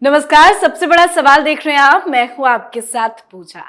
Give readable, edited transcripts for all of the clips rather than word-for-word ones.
नमस्कार। सबसे बड़ा सवाल देख रहे हैं आप, मैं हूं आपके साथ पूजा।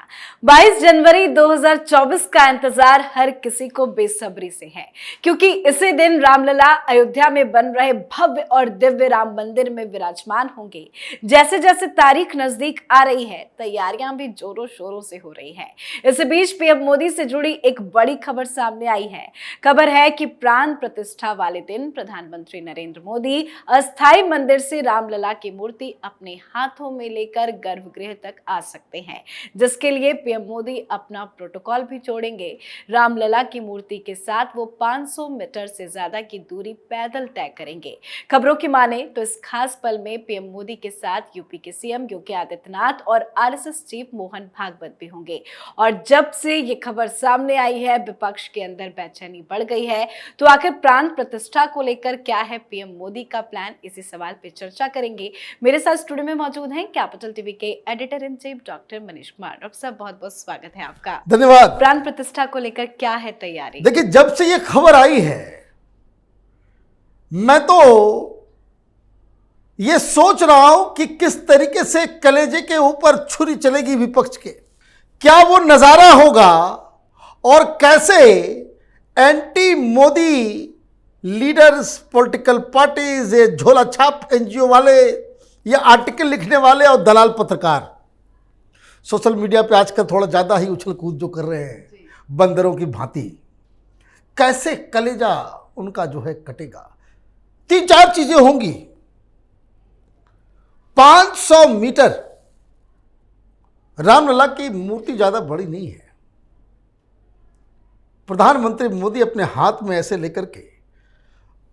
22 जनवरी 2024 का इंतजार हर किसी को बेसब्री से है, क्योंकि इसी दिन रामलला अयोध्या में बन रहे भव्य और दिव्य राम मंदिर में विराजमान होंगे। जैसे जैसे तारीख नजदीक आ रही है, तैयारियां भी जोरों शोरों से हो रही है। इसी बीच पीएम मोदी से जुड़ी एक बड़ी खबर सामने आई है। खबर है कि प्राण प्रतिष्ठा वाले दिन प्रधानमंत्री नरेंद्र मोदी अस्थायी मंदिर से रामलला की मूर्ति अपने हाथों में लेकर गर्भगृह तक आ सकते हैं, जिसके लिए पीएम मोदी अपना प्रोटोकॉल भी जोड़ेंगे। रामलला की मूर्ति के साथ वो 500 मीटर से ज्यादा की दूरी पैदल तय करेंगे। खबरों की माने तो इस खास पल में पीएम मोदी के साथ यूपी के सीएम योगी आदित्यनाथ और आरएसएस चीफ मोहन भागवत भी होंगे। और जब से ये खबर सामने आई है, विपक्ष के अंदर बेचैनी बढ़ गई है। तो आखिर प्राण प्रतिष्ठा को लेकर क्या है पीएम मोदी का प्लान, इसी सवाल पे चर्चा करेंगे। मेरे साथ स्टूडियो में मौजूद हैं कैपिटल टीवी के editor in chief doctor Manish Kumar. Doctor साहब, बहुत बहुत स्वागत है आपका। धन्यवाद। प्राण प्रतिष्ठा को लेकर क्या है तैयारी? देखिए, जब से ये खबर आई है, मैं तो ये सोच रहा हूं कि किस तरीके से कलेजे के ऊपर छुरी चलेगी विपक्ष के। क्या वो नजारा होगा और कैसे anti Modi leaders, political parties, ये झोला छाप एनजीओ वाले, ये आर्टिकल लिखने वाले और दलाल पत्रकार सोशल मीडिया पे आजकल थोड़ा ज़्यादा ही उछल कूद जो कर रहे हैं बंदरों की भांति, कैसे कलेजा उनका जो है कटेगा। 3-4 चीजें होंगी। 500 मीटर, रामलला की मूर्ति ज़्यादा बड़ी नहीं है। प्रधानमंत्री मोदी अपने हाथ में ऐसे लेकर के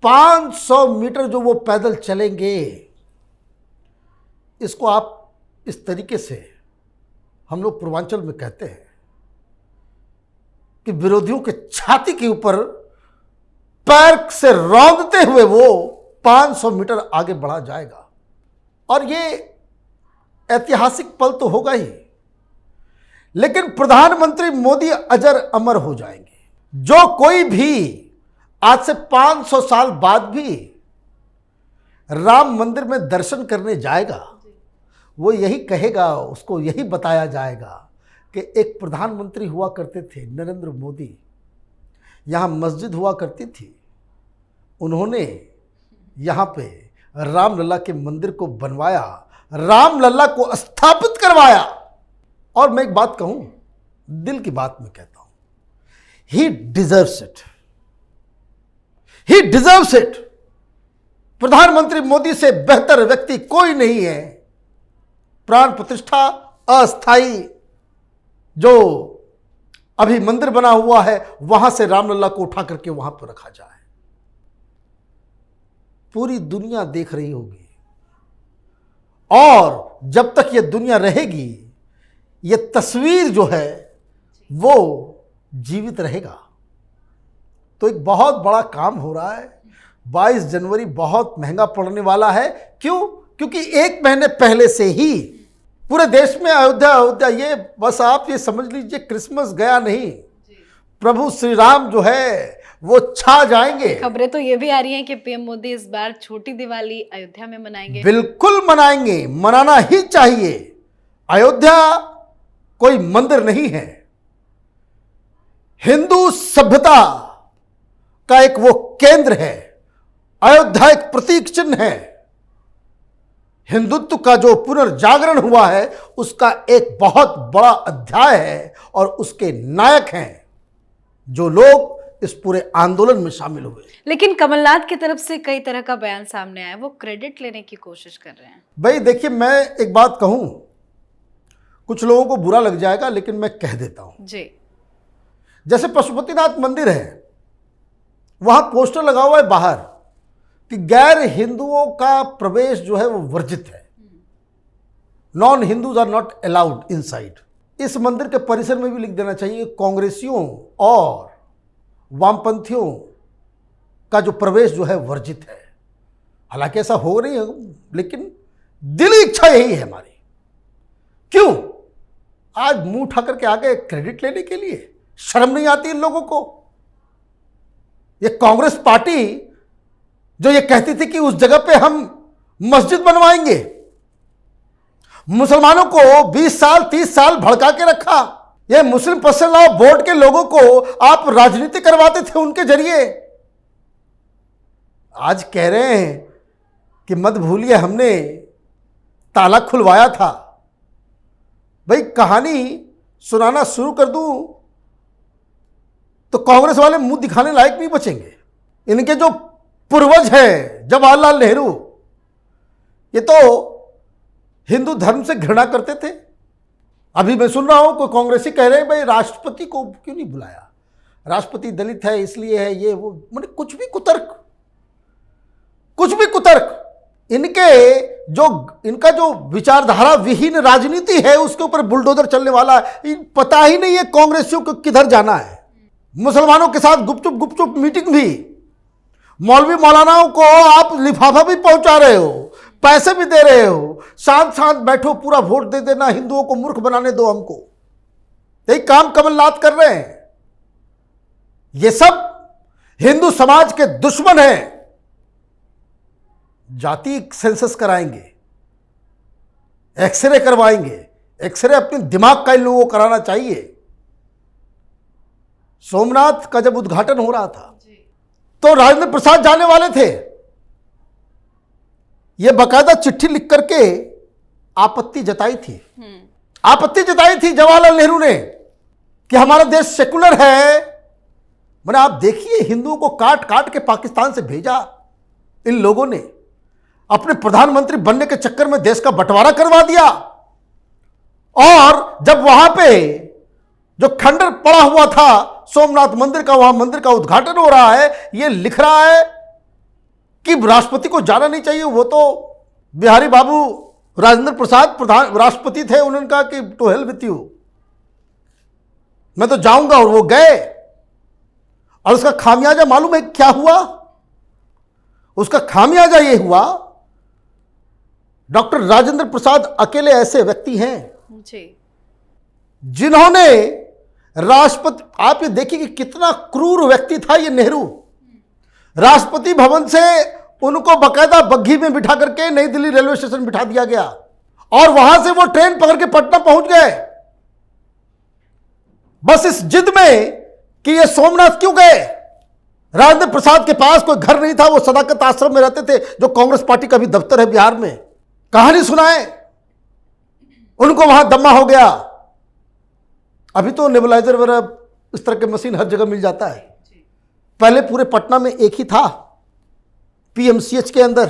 500 मीटर जो वो पैदल चलेंगे, इसको आप इस तरीके से, हम लोग पूर्वांचल में कहते हैं कि विरोधियों के छाती के ऊपर पैर से रौंदते हुए वो 500 मीटर आगे बढ़ा जाएगा। और ये ऐतिहासिक पल तो होगा ही, लेकिन प्रधानमंत्री मोदी अजर अमर हो जाएंगे। जो कोई भी आज से 500 साल बाद भी राम मंदिर में दर्शन करने जाएगा, वो यही कहेगा, उसको यही बताया जाएगा कि एक प्रधानमंत्री हुआ करते थे नरेंद्र मोदी, यहाँ मस्जिद हुआ करती थी, उन्होंने यहाँ पे रामलला के मंदिर को बनवाया, रामलला को स्थापित करवाया। और मैं एक बात कहूँ, दिल की बात मैं कहता हूँ, ही deserves it, he deserves it. प्रधानमंत्री मोदी से बेहतर व्यक्ति कोई नहीं है। प्राण प्रतिष्ठा अस्थाई जो अभी मंदिर बना हुआ है, वहां से रामलला को उठा करके वहां पर रखा जाए। पूरी दुनिया देख रही होगी, और जब तक ये दुनिया रहेगी, ये तस्वीर जो है वो जीवित रहेगा। तो एक बहुत बड़ा काम हो रहा है। 22 जनवरी बहुत महंगा पड़ने वाला है। क्यों? क्योंकि 1 महीने पहले से ही पूरे देश में अयोध्या, ये बस आप ये समझ लीजिए क्रिसमस गया नहीं, प्रभु श्री राम जो है वो छा जाएंगे। खबरें तो ये भी आ रही हैं कि पीएम मोदी इस बार छोटी दिवाली अयोध्या में मनाएंगे। बिल्कुल मनाएंगे, मनाना ही चाहिए। अयोध्या कोई मंदिर नहीं है, हिंदू सभ्यता का एक वो केंद्र है। अयोध्या एक प्रतीक चिन्ह है। हिंदुत्व का जो पुनर्जागरण हुआ है, उसका एक बहुत बड़ा अध्याय है, और उसके नायक हैं जो लोग इस पूरे आंदोलन में शामिल हुए। लेकिन कमलनाथ की तरफ से कई तरह का बयान सामने आया, वो क्रेडिट लेने की कोशिश कर रहे हैं। भाई देखिए, मैं एक बात कहूं, कुछ लोगों को बुरा लग जाएगा, लेकिन मैं कह देता हूं जी। जैसे पशुपतिनाथ मंदिर है, वहां पोस्टर लगा हुआ है बाहर कि गैर हिंदुओं का प्रवेश जो है वो वर्जित है, non Hindus are not allowed inside. इस मंदिर के परिसर में भी लिख देना चाहिए कांग्रेसियों और वामपंथियों का जो प्रवेश जो है वर्जित है। हालांकि ऐसा हो नहीं है, लेकिन दिली इच्छा यही है हमारी। क्यों आज मुंह उठा करके आ गए क्रेडिट लेने के लिए? शर्म नहीं आती इन लोगों को? ये कांग्रेस पार्टी जो ये कहती थी कि उस जगह पे हम मस्जिद बनवाएंगे, मुसलमानों को 20 साल 30 साल भड़का के रखा। ये मुस्लिम पर्सनल लॉ बोर्ड के लोगों को आप राजनीति करवाते थे उनके जरिए। आज कह रहे हैं कि मत भूलिए हमने ताला खुलवाया था। भाई कहानी सुनाना शुरू कर दूं तो कांग्रेस वाले मुंह दिखाने लायक नहीं बचेंगे। इनके जो पूर्वज हैं जवाहरलाल नेहरू, ये तो हिंदू धर्म से घृणा करते थे। अभी मैं सुन रहा हूं कोई कांग्रेसी कह रहे हैं भाई राष्ट्रपति को क्यों नहीं बुलाया, राष्ट्रपति दलित है इसलिए है, ये वो, मतलब कुछ भी कुतर्क। इनका जो विचारधारा विहीन राजनीति है उसके ऊपर बुलडोजर चलने वाला है। पता ही नहीं है कांग्रेसियों को किधर जाना है। मुसलमानों के साथ गुपचुप मीटिंग भी, मौलवी मौलानाओं को आप लिफाफा भी पहुंचा रहे हो, पैसे भी दे रहे हो, शांत बैठो, पूरा वोट दे देना, हिंदुओं को मूर्ख बनाने दो हमको। यही काम कमलनाथ कर रहे हैं। ये सब हिंदू समाज के दुश्मन हैं। जाति सेंसस कराएंगे, एक्सरे करवाएंगे। एक्सरे अपने दिमाग का इन लोगों को कराना चाहिए। सोमनाथ का जब उद्घाटन हो रहा था तो राजेंद्र प्रसाद जाने वाले थे। यह बकायदा चिट्ठी लिख करके आपत्ति जताई थी जवाहरलाल नेहरू ने कि हमारा देश सेकुलर है। मैंने आप देखिए हिंदुओं को काट काट के पाकिस्तान से भेजा इन लोगों ने। अपने प्रधानमंत्री बनने के चक्कर में देश का बंटवारा करवा दिया। और जब वहां पे जो खंडर पड़ा हुआ था सोमनाथ मंदिर का, वहां मंदिर का उद्घाटन हो रहा है, ये लिख रहा है कि राष्ट्रपति को जाना नहीं चाहिए। वो तो बिहारी बाबू राजेंद्र प्रसाद प्रधान राष्ट्रपति थे, उन्होंने कहा कि टू हेल विथ यू, मैं तो जाऊंगा, और वो गए। और उसका खामियाजा मालूम है क्या हुआ? उसका खामियाजा ये हुआ, डॉक्टर राजेंद्र प्रसाद अकेले ऐसे व्यक्ति हैं जिन्होंने राष्ट्रपति, आप ये देखिए कि कितना क्रूर व्यक्ति था ये नेहरू। राष्ट्रपति भवन से उनको बकायदा बग्घी में बिठा करके नई दिल्ली रेलवे स्टेशन बिठा दिया गया और वहां से वो ट्रेन पकड़ के पटना पहुंच गए, बस इस जिद में कि ये सोमनाथ क्यों गए। राजेंद्र प्रसाद के पास कोई घर नहीं था, वो सदाकत आश्रम में रहते थे, जो कांग्रेस पार्टी का भी दफ्तर है बिहार में। कहानी सुनाए, उनको वहां दम्मा हो गया। अभी तो नेबुलाइजर वगैरह इस तरह के मशीन हर जगह मिल जाता है। पहले पूरे पटना में एक ही था पीएमसीएच के अंदर,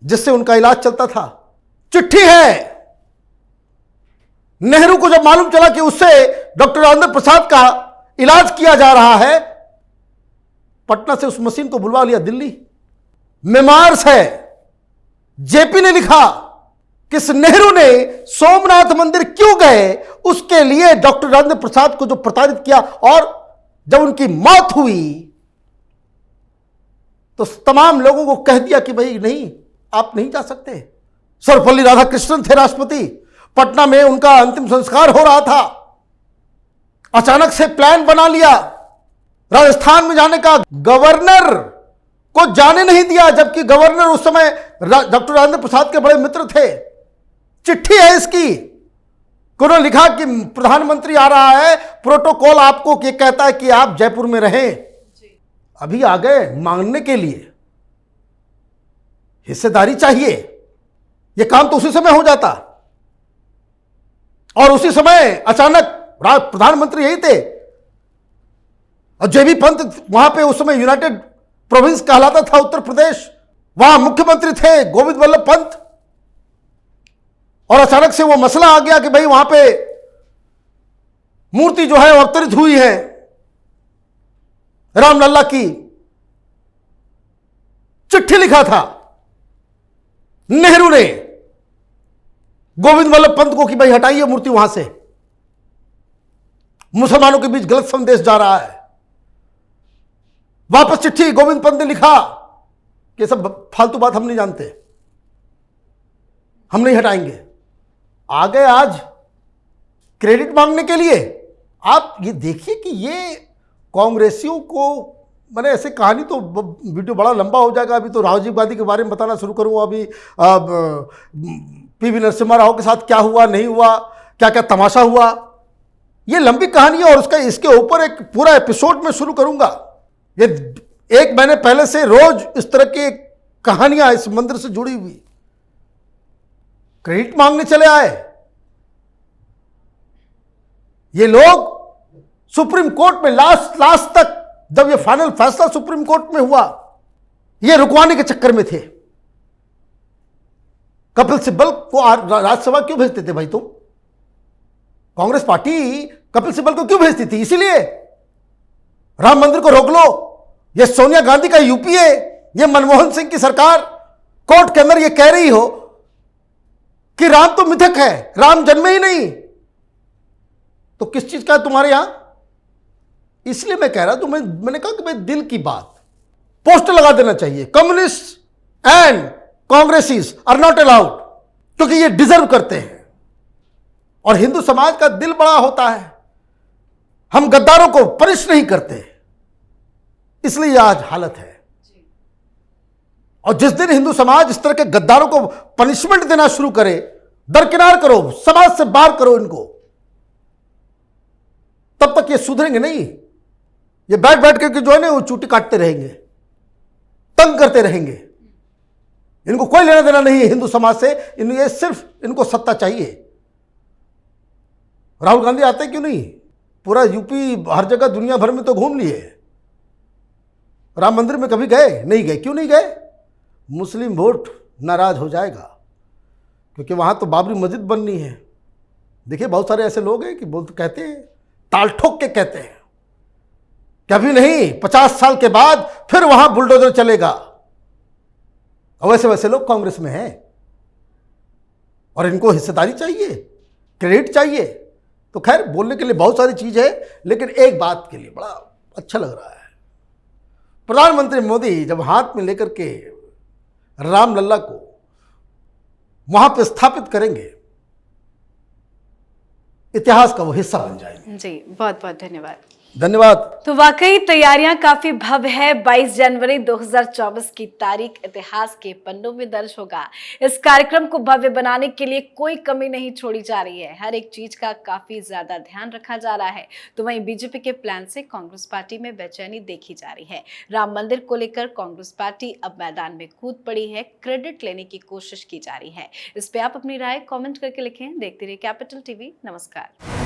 जिससे उनका इलाज चलता था। चिट्ठी है, नेहरू को जब मालूम चला कि उससे डॉक्टर राजेंद्र प्रसाद का इलाज किया जा रहा है, पटना से उस मशीन को बुलवा लिया दिल्ली। मेमार्स है, जेपी ने लिखा कि नेहरू ने सोमनाथ मंदिर क्यों गए, उसके लिए डॉक्टर राजेंद्र प्रसाद को जो प्रताड़ित किया, और जब उनकी मौत हुई तो तमाम लोगों को कह दिया कि भाई नहीं, आप नहीं जा सकते। सर्वपल्ली राधाकृष्णन थे राष्ट्रपति, पटना में उनका अंतिम संस्कार हो रहा था। अचानक से प्लान बना लिया राजस्थान में जाने का, गवर्नर को जाने नहीं दिया, जबकि गवर्नर उस समय डॉक्टर राजेंद्र प्रसाद के बड़े मित्र थे। चिट्ठी है इसकी, उन्होंने लिखा कि प्रधानमंत्री आ रहा है, प्रोटोकॉल आपको ये कहता है कि आप जयपुर में रहें। अभी आ गए मांगने के लिए, हिस्सेदारी चाहिए। यह काम तो उसी समय हो जाता, और उसी समय अचानक प्रधानमंत्री यही थे, और जेबी पंत वहां पे उस समय यूनाइटेड प्रोविंस कहलाता था उत्तर प्रदेश, वहां मुख्यमंत्री थे गोविंद वल्लभ पंत। और अचानक से वो मसला आ गया कि भाई वहां पे मूर्ति जो है अवतरित हुई है रामलला की। चिट्ठी लिखा था नेहरू ने गोविंद वल्लभ पंत को कि भाई हटाइए मूर्ति वहां से, मुसलमानों के बीच गलत संदेश जा रहा है। वापस चिट्ठी गोविंद पंत ने लिखा कि सब फालतू बात हम नहीं जानते, हम नहीं हटाएंगे। आ गए आज क्रेडिट मांगने के लिए। आप ये देखिए कि ये कांग्रेसियों को मैंने ऐसे कहानी तो वीडियो बड़ा लंबा हो जाएगा। अभी तो राजीव गांधी के बारे में बताना शुरू करूँ, अभी पीवी नरसिम्हा राव के साथ क्या हुआ नहीं हुआ, क्या क्या तमाशा हुआ, ये लंबी कहानी है और उसका इसके ऊपर एक पूरा एपिसोड में शुरू करूंगा। ये 1 महीने पहले से रोज इस तरह की कहानियां इस मंदिर से जुड़ी हुई, क्रेडिट मांगने चले आए ये लोग। सुप्रीम कोर्ट में लास्ट तक जब ये फाइनल फैसला सुप्रीम कोर्ट में हुआ, ये रुकवाने के चक्कर में थे। कपिल सिब्बल को राज्यसभा क्यों भेजते थे भाई तुम? कांग्रेस पार्टी कपिल सिब्बल को क्यों भेजती थी? इसीलिए राम मंदिर को रोक लो। ये सोनिया गांधी का यूपीए, ये मनमोहन सिंह की सरकार कोर्ट के अंदर ये कह रही हो कि राम तो मिथक है, राम जन्मे ही नहीं, तो किस चीज का है तुम्हारे यहां? इसलिए मैं कह रहा हूं, मैंने कहा कि भाई दिल की बात, पोस्टर लगा देना चाहिए, communist and Congressis are not allowed, क्योंकि ये डिजर्व करते हैं। और हिंदू समाज का दिल बड़ा होता है, हम गद्दारों को पनिश नहीं करते, इसलिए आज हालत है। और जिस दिन हिंदू समाज इस तरह के गद्दारों को पनिशमेंट देना शुरू करे, दरकिनार करो, समाज से बाहर करो इनको, तब तक ये सुधरेंगे नहीं। ये बैठ बैठ करके जो है ना वो चूटी काटते रहेंगे, तंग करते रहेंगे। इनको कोई लेना देना नहीं है हिंदू समाज से, ये सिर्फ इनको सत्ता चाहिए। राहुल गांधी आते क्यों नहीं? पूरा यूपी हर जगह दुनिया भर में तो घूम लिए, राम मंदिर में कभी गए नहीं गए? क्यों नहीं गए? मुस्लिम वोट नाराज हो जाएगा, क्योंकि वहां तो बाबरी मस्जिद बननी है। देखिए बहुत सारे ऐसे लोग हैं कि बोलते कहते हैं, ताल ठोक के कहते हैं, कभी नहीं, 50 साल के बाद फिर वहां बुलडोजर चलेगा। और वैसे वैसे लोग कांग्रेस में हैं और इनको हिस्सेदारी चाहिए, क्रेडिट चाहिए। तो खैर बोलने के लिए बहुत सारी चीज है, लेकिन एक बात के लिए बड़ा अच्छा लग रहा है, प्रधानमंत्री मोदी जब हाथ में लेकर के रामलला को वहां पर स्थापित करेंगे, इतिहास का वो हिस्सा बन जाएंगे। जी बहुत बहुत धन्यवाद। धन्यवाद। तो वाकई तैयारियां काफी भव्य है। 22 जनवरी 2024 की तारीख इतिहास के पन्नों में दर्ज होगा। इस कार्यक्रम को भव्य बनाने के लिए कोई कमी नहीं छोड़ी जा रही है, हर एक चीज का काफी ज्यादा ध्यान रखा जा रहा है। तो वहीं बीजेपी के प्लान से कांग्रेस पार्टी में बेचैनी देखी जा रही है। राम मंदिर को लेकर कांग्रेस पार्टी अब मैदान में कूद पड़ी है, क्रेडिट लेने की कोशिश की जा रही है। इस पे आप अपनी राय कॉमेंट करके लिखें। देखते रहिए कैपिटल टीवी। नमस्कार।